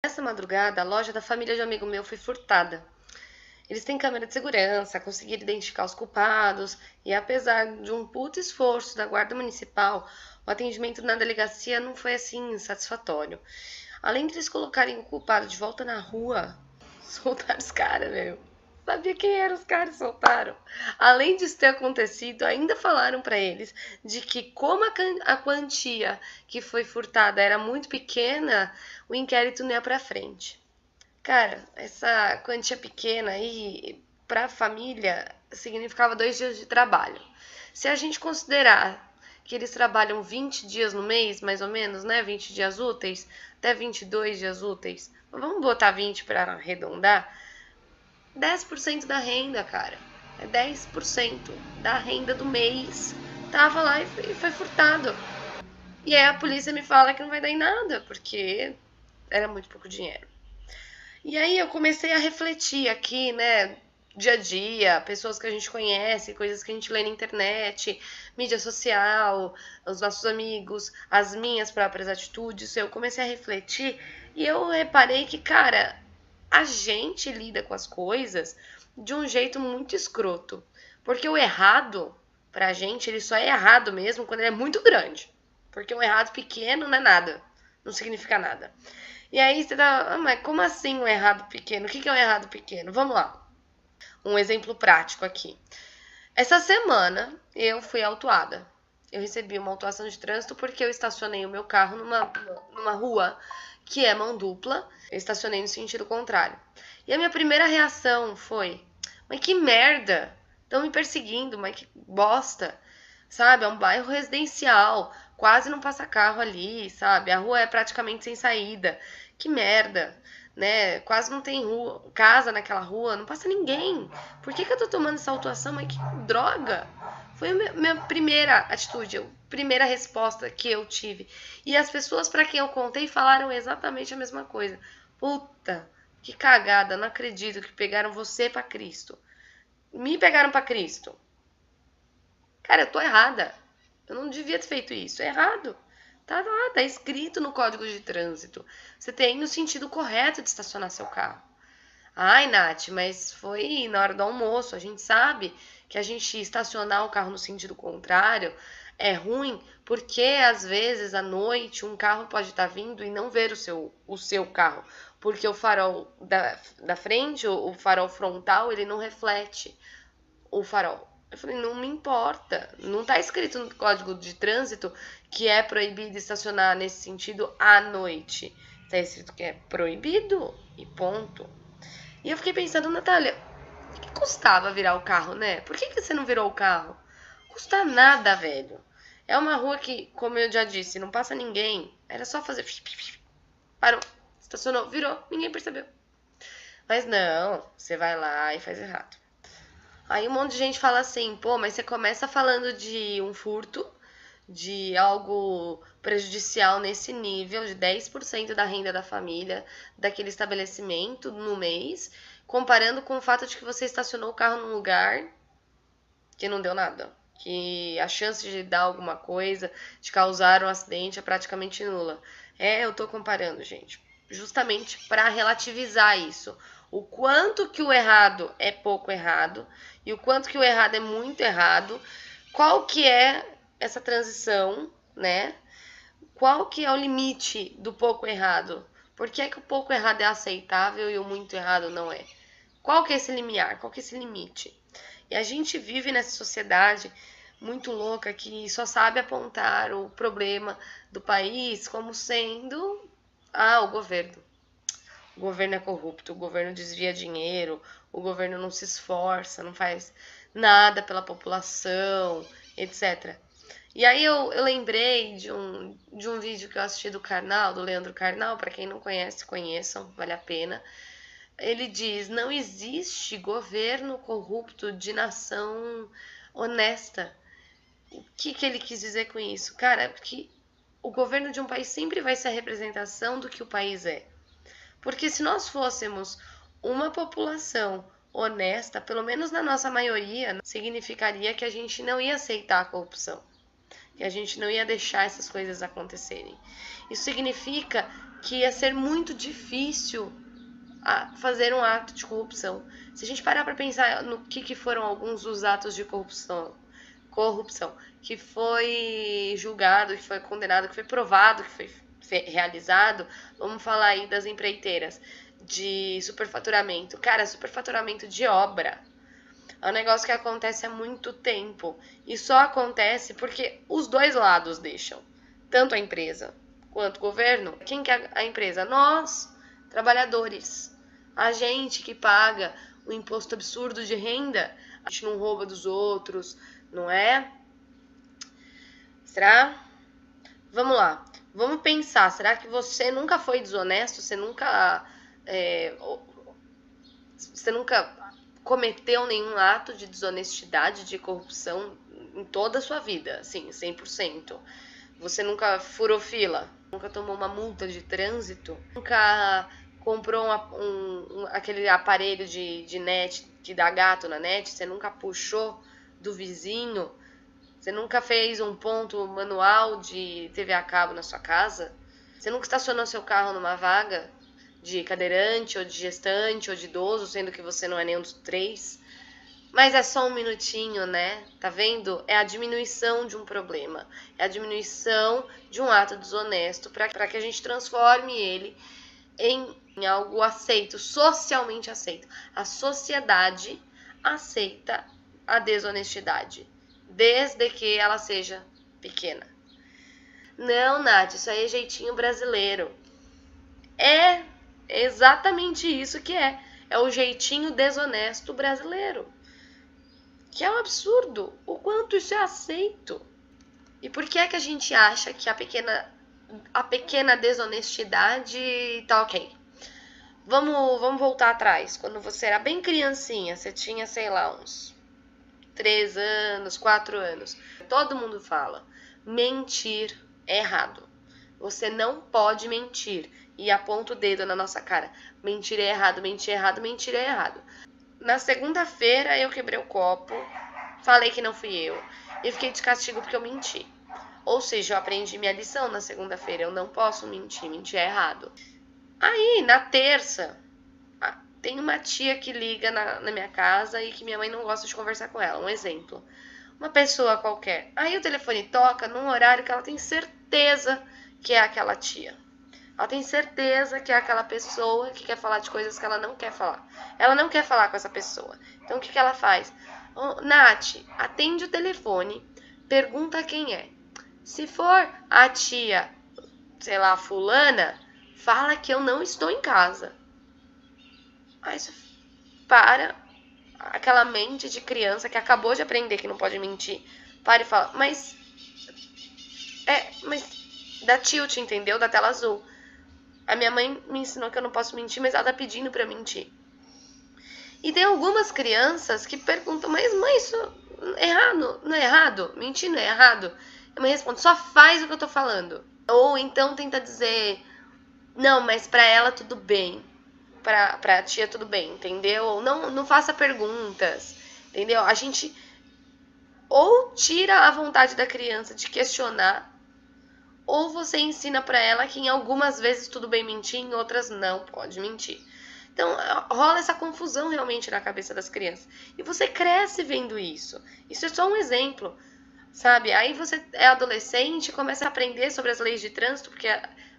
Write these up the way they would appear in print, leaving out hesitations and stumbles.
Nessa madrugada, a loja da família de um amigo meu foi furtada. Eles têm câmera de segurança, conseguiram identificar os culpados e, apesar de um puto esforço da Guarda Municipal, o atendimento na delegacia não foi assim satisfatório. Além de eles colocarem o culpado de volta na rua, soltaram os caras, meu. Sabia quem eram os caras, soltaram. Além disso ter acontecido, ainda falaram para eles de que como a quantia que foi furtada era muito pequena, o inquérito não ia para frente. Cara, essa quantia pequena aí para a família significava 2 dias de trabalho. Se a gente considerar que eles trabalham 20 dias no mês, mais ou menos, né? 20 dias úteis, até 22 dias úteis. Vamos botar 20 para arredondar. 10% da renda, cara. É 10% da renda do mês. Tava lá e foi furtado. E aí a polícia me fala que não vai dar em nada, porque era muito pouco dinheiro. E aí eu comecei a refletir aqui, né? Dia a dia, pessoas que a gente conhece, coisas que a gente lê na internet, mídia social, os nossos amigos, as minhas próprias atitudes. Eu comecei a refletir e eu reparei que, cara, a gente lida com as coisas de um jeito muito escroto. Porque o errado, pra gente, ele só é errado mesmo quando ele é muito grande. Porque um errado pequeno não é nada, não significa nada. E aí você tá, mas como assim um errado pequeno? O que é um errado pequeno? Vamos lá. Um exemplo prático aqui. Essa semana eu fui autuada. Eu recebi uma autuação de trânsito porque eu estacionei o meu carro numa rua que é mão dupla. Eu estacionei no sentido contrário. E a minha primeira reação foi: mas que merda! Estão me perseguindo, mas que bosta! Sabe? É um bairro residencial, quase não passa carro ali, sabe? A rua é praticamente sem saída. Que merda, né? Quase não tem rua, casa naquela rua, não passa ninguém. Por que eu tô tomando essa autuação? Mas que droga! Foi a minha primeira atitude, a primeira resposta que eu tive. E as pessoas para quem eu contei falaram exatamente a mesma coisa. Puta, que cagada, não acredito que pegaram você para Cristo. Me pegaram para Cristo. Cara, eu tô errada. Eu não devia ter feito isso. É errado. Tá lá, tá escrito no Código de Trânsito. Você tem o sentido correto de estacionar seu carro. Ai, Nath, mas foi na hora do almoço. A gente sabe que a gente estacionar o carro no sentido contrário é ruim, porque às vezes à noite um carro pode estar vindo e não ver o seu carro. Porque o farol da frente, o farol frontal, ele não reflete o farol. Eu falei, não me importa. Não tá escrito no Código de Trânsito que é proibido estacionar nesse sentido à noite. Tá escrito que é proibido e ponto. E eu fiquei pensando, Natália, o que custava virar o carro, né? Por que você não virou o carro? Custa nada, velho. É uma rua que, como eu já disse, não passa ninguém. Era só fazer... Parou, estacionou, virou, ninguém percebeu. Mas não, você vai lá e faz errado. Aí um monte de gente fala assim, pô, mas você começa falando de um furto, de algo prejudicial nesse nível, de 10% da renda da família, daquele estabelecimento no mês, comparando com o fato de que você estacionou o carro num lugar que não deu nada. Que a chance de dar alguma coisa, de causar um acidente é praticamente nula. Eu tô comparando, gente, justamente para relativizar isso. O quanto que o errado é pouco errado e o quanto que o errado é muito errado. Qual que é essa transição, né? Qual que é o limite do pouco errado? Por que é que o pouco errado é aceitável e o muito errado não é? Qual que é esse limiar? Qual que é esse limite? E a gente vive nessa sociedade muito louca que só sabe apontar o problema do país como sendo o governo. O governo é corrupto, o governo desvia dinheiro, o governo não se esforça, não faz nada pela população, etc. E aí eu lembrei de um vídeo que eu assisti do Karnal, do Leandro Carnal, para quem não conhece, conheçam, vale a pena. Ele diz, não existe governo corrupto de nação honesta. O que ele quis dizer com isso? Cara, que o governo de um país sempre vai ser a representação do que o país é. Porque se nós fôssemos uma população honesta, pelo menos na nossa maioria, significaria que a gente não ia aceitar a corrupção. E a gente não ia deixar essas coisas acontecerem. Isso significa que ia ser muito difícil fazer um ato de corrupção. Se a gente parar para pensar no que foram alguns dos atos de corrupção, que foi julgado, que foi condenado, que foi provado, que foi realizado, vamos falar aí das empreiteiras, de superfaturamento. Cara, superfaturamento de obra é um negócio que acontece há muito tempo. E só acontece porque os dois lados deixam. Tanto a empresa quanto o governo. Quem que é a empresa? Nós, trabalhadores. A gente que paga o imposto absurdo de renda. A gente não rouba dos outros, não é? Será? Vamos lá. Vamos pensar. Será que você nunca foi desonesto? Você nunca cometeu nenhum ato de desonestidade, de corrupção em toda a sua vida, assim, 100%. Você nunca furou fila, nunca tomou uma multa de trânsito, nunca comprou aquele aparelho de net que dá gato na net, você nunca puxou do vizinho, você nunca fez um ponto manual de TV a cabo na sua casa, você nunca estacionou seu carro numa vaga de cadeirante, ou de gestante, ou de idoso, sendo que você não é nenhum dos três. Mas é só um minutinho, né? Tá vendo? É a diminuição de um problema. É a diminuição de um ato desonesto para que a gente transforme ele em algo aceito, socialmente aceito. A sociedade aceita a desonestidade, desde que ela seja pequena. Não, Nath, isso aí é jeitinho brasileiro. É exatamente isso que é. É o jeitinho desonesto brasileiro. Que é um absurdo. O quanto isso é aceito. E por que é que a gente acha que a pequena desonestidade tá ok? Vamos voltar atrás. Quando você era bem criancinha, você tinha, sei lá, uns 3 anos, 4 anos. Todo mundo fala, mentir é errado. Você não pode mentir. E aponta o dedo na nossa cara. Mentir é errado, mentir é errado, mentir é errado. Na segunda-feira eu quebrei o copo, falei que não fui eu. E fiquei de castigo porque eu menti. Ou seja, eu aprendi minha lição na segunda-feira. Eu não posso mentir, mentir é errado. Aí, na terça, tem uma tia que liga na minha casa e que minha mãe não gosta de conversar com ela. Um exemplo. Uma pessoa qualquer. Aí o telefone toca num horário que ela tem certeza que é aquela tia. Ela tem certeza que é aquela pessoa que quer falar de coisas que ela não quer falar. Ela não quer falar com essa pessoa. Então, o que ela faz? Oh, Nath, atende o telefone, pergunta quem é. Se for a tia, sei lá, fulana, fala que eu não estou em casa. Aí você para, aquela mente de criança que acabou de aprender que não pode mentir, para e fala, mas dá tilt, entendeu? Da tela azul. A minha mãe me ensinou que eu não posso mentir, mas ela tá pedindo pra mentir. E tem algumas crianças que perguntam, mas mãe, isso é errado, não é errado? Mentir não é errado? A mãe responde, só faz o que eu tô falando. Ou então tenta dizer, não, mas pra ela tudo bem. Pra tia tudo bem, entendeu? Ou não faça perguntas, entendeu? A gente ou tira a vontade da criança de questionar, ou você ensina pra ela que em algumas vezes tudo bem mentir, em outras não pode mentir. Então, rola essa confusão realmente na cabeça das crianças. E você cresce vendo isso. Isso é só um exemplo, sabe? Aí você é adolescente, começa a aprender sobre as leis de trânsito, porque,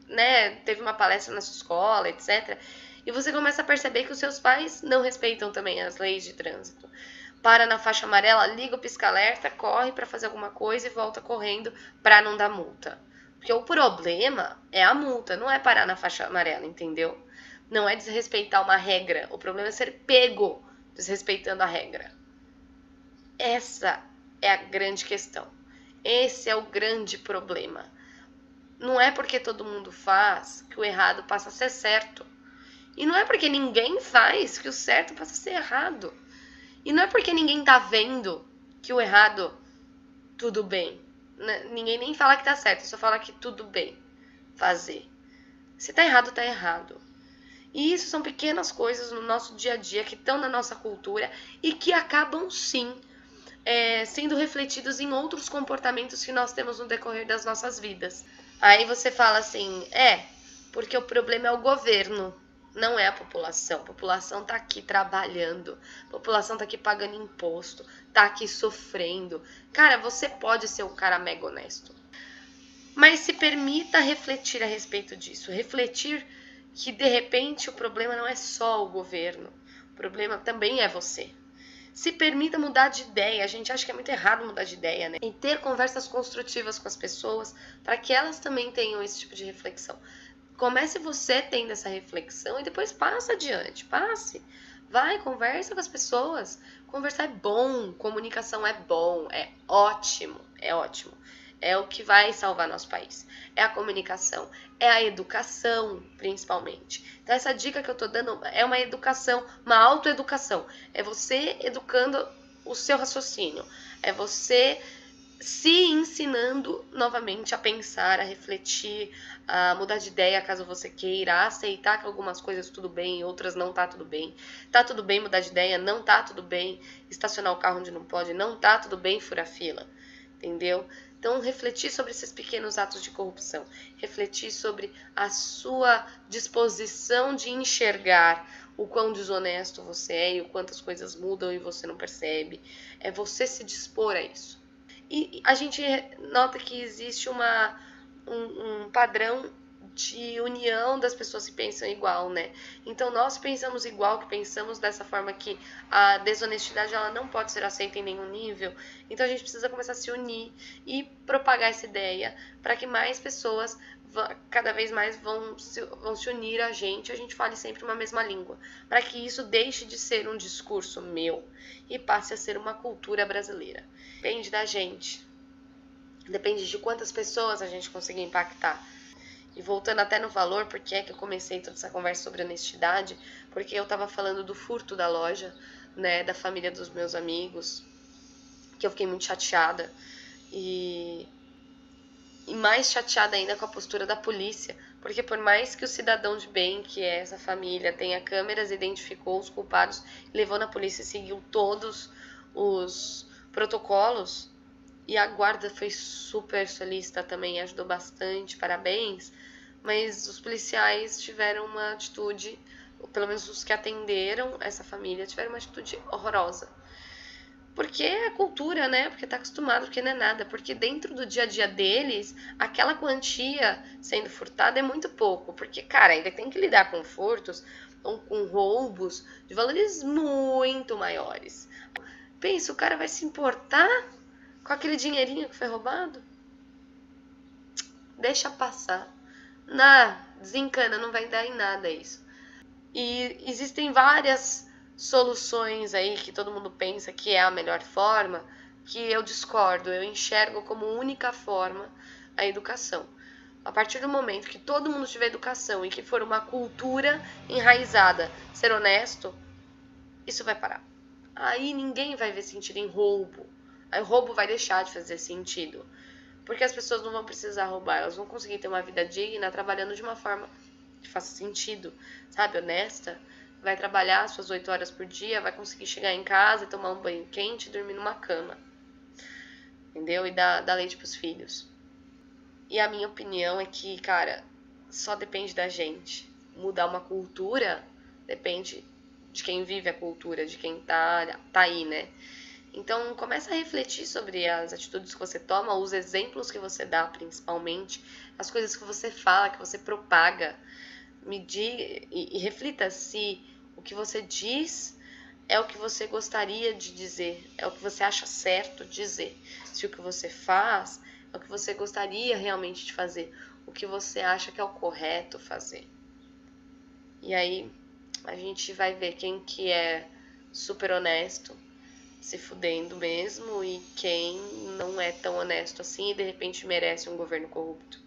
né, teve uma palestra na sua escola, etc. E você começa a perceber que os seus pais não respeitam também as leis de trânsito. Para na faixa amarela, liga o pisca-alerta, corre para fazer alguma coisa e volta correndo para não dar multa. Porque o problema é a multa, não é parar na faixa amarela, entendeu? Não é desrespeitar uma regra. O problema é ser pego desrespeitando a regra. Essa é a grande questão. Esse é o grande problema. Não é porque todo mundo faz que o errado passa a ser certo. E não é porque ninguém faz que o certo passa a ser errado. E não é porque ninguém tá vendo que o errado, tudo bem. Ninguém nem fala que tá certo, só fala que tudo bem fazer. Se tá errado, tá errado. E isso são pequenas coisas no nosso dia a dia que estão na nossa cultura e que acabam, sim, sendo refletidos em outros comportamentos que nós temos no decorrer das nossas vidas. Aí você fala assim, porque o problema é o governo, não é a população. A população tá aqui trabalhando, a população tá aqui pagando imposto, tá aqui sofrendo. Cara, você pode ser um cara mega honesto, mas se permita refletir a respeito disso. Refletir que, de repente, o problema não é só o governo, o problema também é você. Se permita mudar de ideia. A gente acha que é muito errado mudar de ideia, né? E ter conversas construtivas com as pessoas para que elas também tenham esse tipo de reflexão. Comece você tendo essa reflexão e depois passa adiante. Passe. Vai, conversa com as pessoas. Conversar é bom, comunicação é bom, é ótimo, é ótimo. É o que vai salvar nosso país. É a comunicação, é a educação, principalmente. Então, essa dica que eu tô dando é uma educação, uma autoeducação. É você educando o seu raciocínio. É você se ensinando novamente a pensar, a refletir, a mudar de ideia caso você queira, a aceitar que algumas coisas tudo bem, outras não tá tudo bem. Tá tudo bem mudar de ideia, não tá tudo bem estacionar o carro onde não pode, não tá tudo bem furar fila, entendeu? Então, refletir sobre esses pequenos atos de corrupção, refletir sobre a sua disposição de enxergar o quão desonesto você é e o quanto as coisas mudam e você não percebe. É você se dispor a isso. E a gente nota que existe um padrão de união das pessoas que pensam igual, né? Então, nós pensamos igual, que pensamos dessa forma que a desonestidade ela não pode ser aceita em nenhum nível. Então, a gente precisa começar a se unir e propagar essa ideia para que mais pessoas cada vez mais vão se unir a gente fale sempre uma mesma língua, para que isso deixe de ser um discurso meu e passe a ser uma cultura brasileira. Depende da gente, depende de quantas pessoas a gente conseguir impactar. E voltando até no valor, porque é que eu comecei toda essa conversa sobre honestidade, porque eu tava falando do furto da loja, né, da família dos meus amigos, que eu fiquei muito chateada, e mais chateada ainda com a postura da polícia, porque por mais que o cidadão de bem, que é essa família, tenha câmeras, identificou os culpados, levou na polícia e seguiu todos os protocolos, e a guarda foi super solícita também, ajudou bastante, parabéns, mas os policiais tiveram uma atitude, ou pelo menos os que atenderam essa família, tiveram uma atitude horrorosa. Porque é cultura, né? Porque tá acostumado, porque não é nada. Porque dentro do dia a dia deles, aquela quantia sendo furtada é muito pouco. Porque, cara, ainda tem que lidar com furtos, com roubos de valores muito maiores. Pensa, o cara vai se importar com aquele dinheirinho que foi roubado? Deixa passar. Desencana, não vai dar em nada isso. E existem várias soluções aí que todo mundo pensa que é a melhor forma, que eu discordo, eu enxergo como única forma a educação. A partir do momento que todo mundo tiver educação e que for uma cultura enraizada, ser honesto, isso vai parar. Aí ninguém vai ver sentido em roubo. Aí o roubo vai deixar de fazer sentido. Porque as pessoas não vão precisar roubar, elas vão conseguir ter uma vida digna trabalhando de uma forma que faça sentido, sabe? Honesta. Vai trabalhar suas 8 horas por dia, vai conseguir chegar em casa, tomar um banho quente e dormir numa cama. Entendeu? E dar leite pros filhos. E a minha opinião é que, cara, só depende da gente. Mudar uma cultura depende de quem vive a cultura, de quem tá aí, né? Então, começa a refletir sobre as atitudes que você toma, os exemplos que você dá, principalmente, as coisas que você fala, que você propaga. E reflita se o que você diz é o que você gostaria de dizer, é o que você acha certo dizer. Se o que você faz é o que você gostaria realmente de fazer, o que você acha que é o correto fazer. E aí a gente vai ver quem que é super honesto, se fudendo mesmo, e quem não é tão honesto assim e de repente merece um governo corrupto.